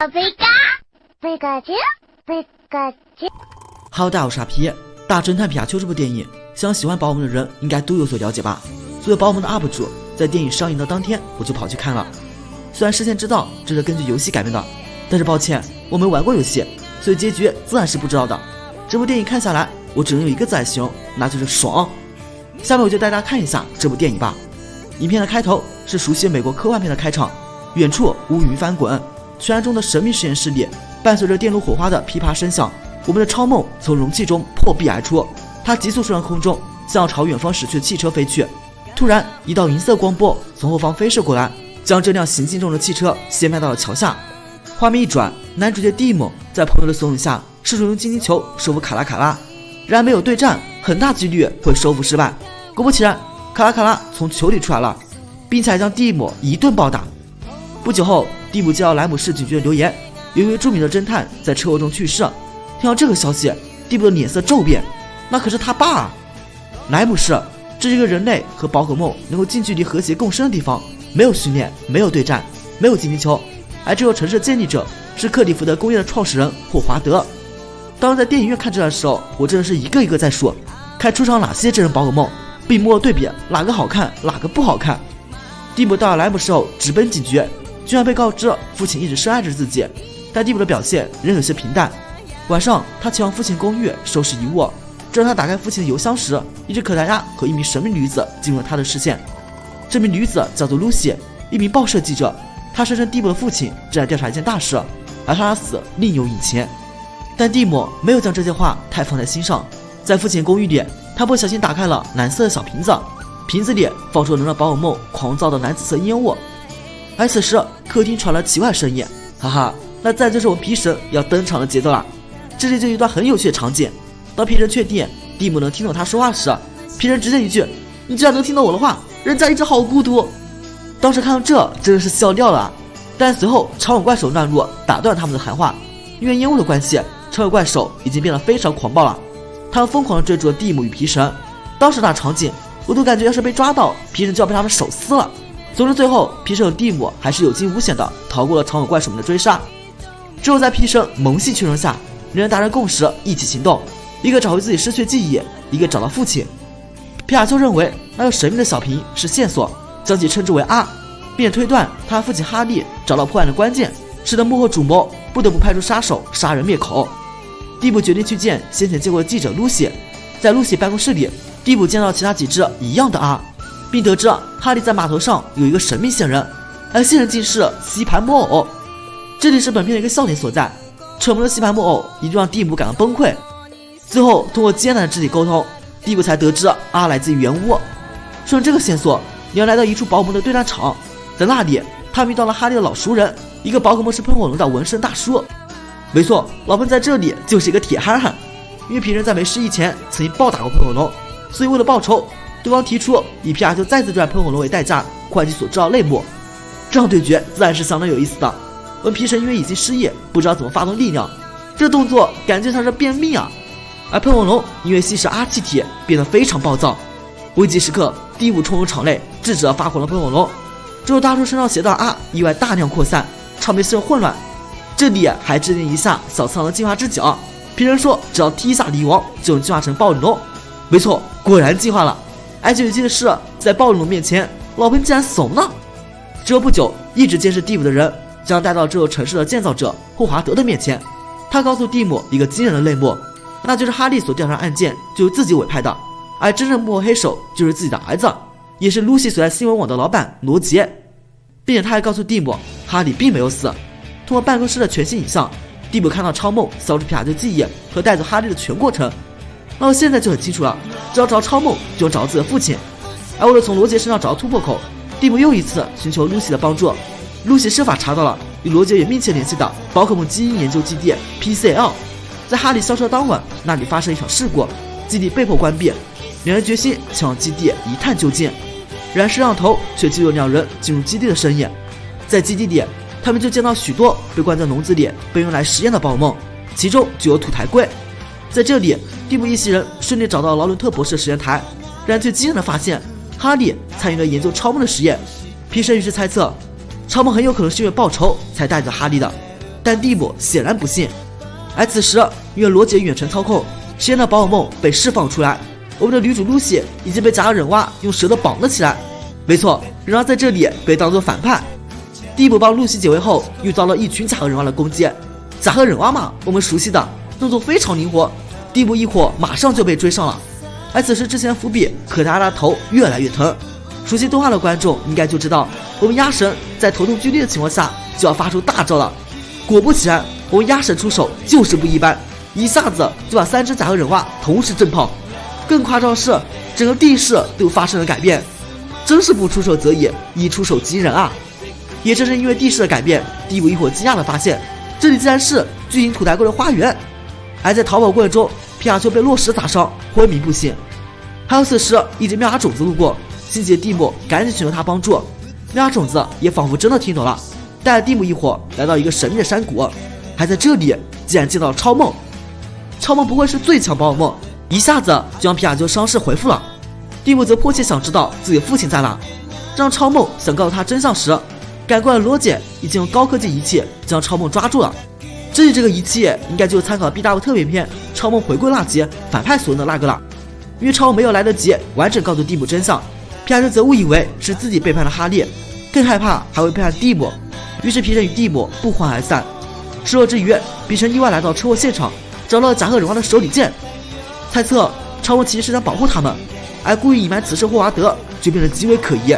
Hello， 大家好，我是阿皮。大侦探皮卡丘这部电影，相信喜欢宝可梦的人应该都有所了解吧。作为宝可梦的 UP 主，在电影上映的当天，我就跑去看了。虽然事先知道这是根据游戏改编的，但是抱歉，我没玩过游戏，所以结局自然是不知道的。这部电影看下来，我只能用一个字来形容，那就是爽。下面我就带大家看一下这部电影吧。影片的开头是熟悉美国科幻片的开场，远处乌云翻滚，悬崖中的神秘实验室里，伴随着电炉火花的噼啪声响，我们的超梦从容器中破壁而出，他急速升上空中，向朝远方驶去的汽车飞去。突然，一道银色光波从后方飞射过来，将这辆行进中的汽车掀翻到了桥下。画面一转，男主角蒂姆在朋友的怂恿下，试图用金晶球收服卡拉卡拉，然而没有对战，很大几率会收服失败。果不其然，卡拉卡拉从球里出来了，并且还将蒂姆一顿暴打。不久后，蒂姆接到莱姆市警局的留言，有一位著名的侦探在车祸中去世。听到这个消息，蒂姆的脸色骤变，那可是他爸啊！莱姆市，这是一个人类和宝可梦能够近距离和谐共生的地方，没有训练，没有对战，没有精灵球，而这座城市的建立者是克里福德工业的创始人霍华德。当时在电影院看这段的时候，我真的是一个一个在数，看出场哪些真人宝可梦，并摸对比哪个好看，哪个不好看。蒂姆到了莱姆市后直奔警局，居然被告知父亲一直深爱着自己，但蒂姆的表现仍有些平淡。晚上，他前往父亲公寓收拾遗物，正当他打开父亲的邮箱时，一只可达鸭和一名神秘女子进入了他的视线。这名女子叫做露西，一名报社记者，她声称蒂姆的父亲正在调查一件大事，而他的死另有隐情。但蒂姆没有将这些话太放在心上。在父亲公寓里，他不小心打开了蓝色的小瓶子，瓶子里放出能让宝可梦狂躁的蓝紫色烟雾。而此时，客厅传来奇怪声音，哈哈，那再就是我们皮神要登场的节奏了。这里就有一段很有趣的场景，当皮神确定蒂姆能听懂他说话时，皮神直接一句：“你居然能听懂我的话，人家一直好孤独。”当时看到这真的是笑掉了啊！但随后长尾怪手乱入，打断他们的谈话。因为烟雾的关系，长尾怪手已经变得非常狂暴了，他们疯狂地追逐了蒂姆与皮神。当时那场景，我都感觉要是被抓到，皮神就要被他们手撕了。总之最后，皮神和蒂姆还是有惊无险地逃过了长尾怪手们的追杀。之后在皮神萌系驱动下，两人达成共识，一起行动，一个找回自己失去记忆，一个找到父亲。皮卡丘认为那个神秘的小瓶是线索，将其称之为 R， 并且推断他父亲哈利找到破案的关键，使得幕后主谋不得不派出杀手杀人灭口。蒂姆决定去见先前见过的记者露西，在露西办公室里，蒂姆见到其他几只一样的 R， 并得知哈利在码头上有一个神秘线人，而线人竟是吸盘木偶。这里是本片的一个笑点所在，蠢萌的吸盘木偶一度让蒂姆感到崩溃。最后通过艰难的肢体沟通，蒂姆才得知阿来自于原屋。顺着这个线索，你要来到一处宝可梦的对战场，在那里他们遇到了哈利的老熟人，一个宝可梦是喷火龙的纹身大叔。没错，老喷在这里就是一个铁憨憨，因为皮人在没失忆前曾经暴打过喷火龙，所以为了报仇，对方提出以皮卡丘再次对战喷火龙为代价换取所知道的泪目。这样对决自然是相当有意思的。而皮神因为已经失忆，不知道怎么发动力量，这动作感觉像是便秘啊。而喷火龙因为吸食阿气体变得非常暴躁，危急时刻蒂姆冲入场内制止了发火的喷火龙，之后大叔身上携带阿意外大量扩散，场面陷入混乱。这里还致敬一下小次郎的进化之脚，皮神说只要踢一下狸王就能进化成暴力龙。没错，果然进化了。而且有趣的是，在暴力龙面前，老喷竟然怂了。之后不久，一直监视蒂姆的人将带到这座城市的建造者霍华德的面前，他告诉蒂姆一个惊人的内幕，那就是哈利所调查案件就是自己委派的，而真正幕后黑手就是自己的儿子，也是露西所在新闻网的老板罗杰。并且他还告诉蒂姆，哈利并没有死。通过办公室的全息影像，蒂姆看到超梦消除皮卡丘记忆和带走哈利的全过程。那么现在就很清楚了，只要找到超梦就能找到自己的父亲。而为了从罗杰身上找到突破口，蒂姆又一次寻求露西的帮助。露西设法查到了与罗杰有密切联系的宝可梦基因研究基地 PCL。 在哈利消失的当晚，那里发生一场事故，基地被迫关闭，两人决心前往基地一探究竟。然而摄像头却记录两人进入基地的身影。在基地里，他们就见到许多被关在笼子里被用来实验的宝可梦，其中就有土台龟。在这里，蒂姆一行人顺利找到劳伦特博士的实验台，然而最惊人的发现，哈利参与了研究超梦的实验。皮神于是猜测，超梦很有可能是因为报仇才带着哈利的。但蒂姆显然不信。而此时因为罗杰远程操控，实验的宝可梦被释放出来，我们的女主露西已经被甲贺忍蛙用舌头绑了起来。没错，忍蛙在这里被当作反派。蒂姆帮露西解围后，遇到了一群甲贺忍蛙的攻击。甲贺忍蛙嘛，我们熟悉的，动作非常灵活，蒂姆一火马上就被追上了。而此时之前的伏笔，可达拉的头越来越疼。熟悉动画的观众应该就知道，我们鸭神在头痛剧烈的情况下就要发出大招了。果不其然，我们鸭神出手就是不一般，一下子就把3只甲贺忍蛙同时震跑。更夸张的是，整个地势都发生了改变，真是不出手则已，一出手即人啊！也正是因为地势的改变，蒂姆一伙惊讶地发现，这里竟然是巨型土袋龟的花园。而在逃跑过程中，皮卡丘被落石砸伤，昏迷不醒。还有此时，一只妙蛙种子路过，心急的蒂姆赶紧寻求他帮助。妙蛙种子也仿佛真的听懂了，带着蒂姆一伙来到一个神秘的山谷。还在这里，竟然见到了超梦。超梦不会是最强宝可梦，一下子就让皮卡丘伤势恢复了。蒂姆则迫切想知道自己的父亲在哪。让超梦想告诉他真相时，赶过来的罗杰已经用高科技仪器将超梦抓住了。这里这个仪器应该就是参考 BW 特别篇《超梦回归》那集反派所用的那个了。因为超梦没有来得及完整告诉蒂姆真相，皮卡丘则误以为是自己背叛了哈利，更害怕还会背叛蒂姆，于是皮神与蒂姆不欢而散。失落之余，皮神意外来到车祸现场，找到了甲贺忍蛙的手里剑，猜测超梦其实是想保护他们，而故意隐瞒此事霍华德就变得极为可疑。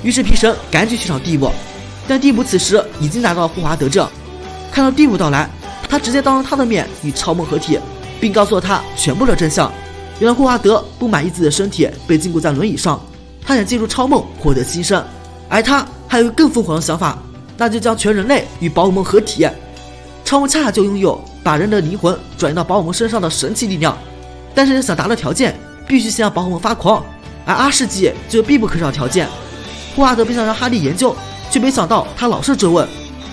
于是皮神赶紧去找蒂姆，但蒂姆此时已经来到了霍华德这。看到蒂姆到来，他直接当着他的面与超梦合体，并告诉了他全部的真相。原来霍华德不满意自己的身体被禁锢在轮椅上，他想借助超梦获得新生，而他还有一个更疯狂的想法，那就将全人类与宝可梦合体。超梦恰恰就拥有把人的灵魂转移到宝可梦身上的神奇力量，但是想达到条件，必须先让宝可梦发狂，而阿世纪就必不可少条件。霍华德便想让哈利研究，却没想到他老是追问，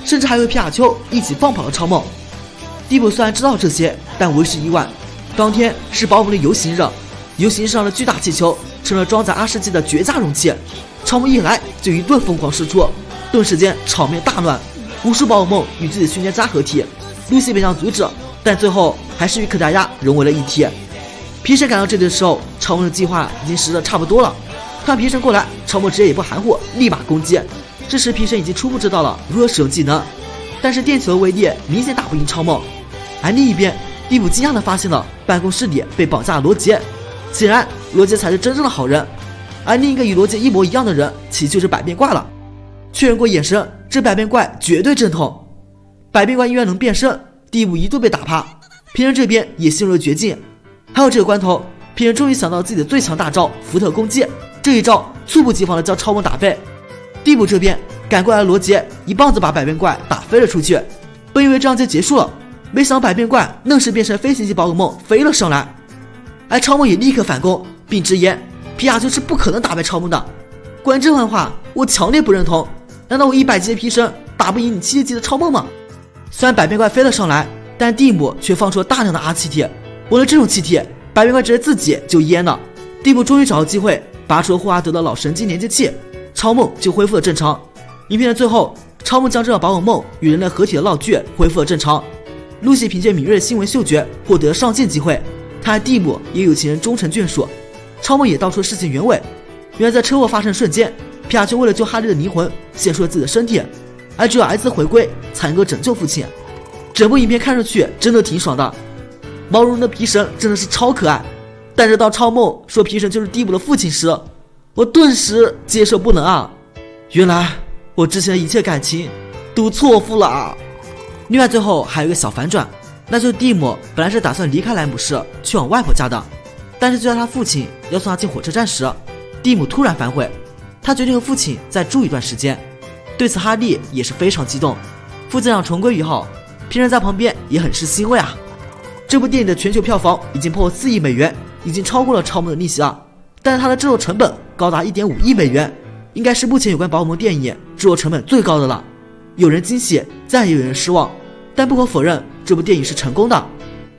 甚至还和皮卡丘一起放跑了超梦。蒂姆虽然知道这些，但为时已晚。当天是宝可梦的游行日，游行上的巨大气球成了装载阿世纪的绝佳容器。超梦一来就一顿疯狂输出，顿时间场面大乱，无数宝可梦与自己训练家合体。露西本想阻止，但最后还是与可达鸭融为了一体。皮神赶到这里的时候，超梦的计划已经实施的差不多了。看皮神过来，超梦直接也不含糊，立马攻击。这时皮神已经初步知道了如何使用技能，但是电球的威力明显打不赢超梦。而另一边，蒂姆惊讶地发现了办公室里被绑架的罗杰，显然罗杰才是真正的好人。而另一个与罗杰一模一样的人，其实就是百变怪了。确认过眼神，这百变怪绝对正统。百变怪因为能变身，蒂姆一度被打趴。皮神这边也陷入了绝境。还有这个关头，皮神终于想到自己的最强大招福特攻击，这一招猝不及防地将超梦打飞。蒂姆这边赶过来的罗杰一棒子把百变怪打飞了出去，本以为这样就结束了，没想到百变怪愣是变成飞行级宝可梦飞了上来。而超梦也立刻反攻，并直言皮卡丘是不可能打败超梦的。关于这番话，我强烈不认同。难道我100级的皮神打不赢你70级的超梦吗？虽然百变怪飞了上来，但蒂姆却放出了大量的阿气体。为了这种气体，百变怪直接自己就淹了。蒂姆终于找到机会，拔出了霍华德的老神经连接器，超梦就恢复了正常。影片的最后，超梦将这个宝可梦与人类合体的闹剧恢复了正常。露西凭借敏锐的新闻嗅觉获得了上线机会，他和蒂姆也有情人终成眷属。超梦也道出了事情原委，原来在车祸发生的瞬间，皮卡丘为了救哈利的灵魂献出了自己的身体，而只有儿子回归才能够拯救父亲。整部影片看上去真的挺爽的，毛茸茸的皮神真的是超可爱。但是当超梦说皮神就是蒂姆的父亲时，我顿时接受不能啊！原来我之前的一切感情都错付了啊！另外最后还有一个小反转，那就是蒂姆本来是打算离开莱姆市去往外婆家的，但是就在他父亲要送他进火车站时，蒂姆突然反悔，他决定和父亲再住一段时间。对此哈利也是非常激动，父子俩重归于好，皮神在旁边也很是欣慰啊。这部电影的全球票房已经破4亿美元，已经超过了超梦的逆袭了，但是它的制作成本高达 1.5 亿美元，应该是目前有关宝可梦电影制作成本最高的了。有人惊喜，再也有人失望，但不可否认这部电影是成功的。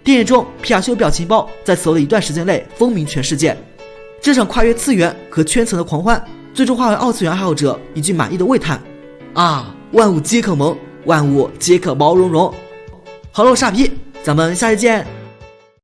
电影中皮卡丘表情包在此后的一段时间内风靡全世界，这场跨越次元和圈层的狂欢最终化为二次元爱好者一句满意的喟叹啊，万物皆可萌，万物皆可毛茸茸。好了，我是傻皮，咱们下期见。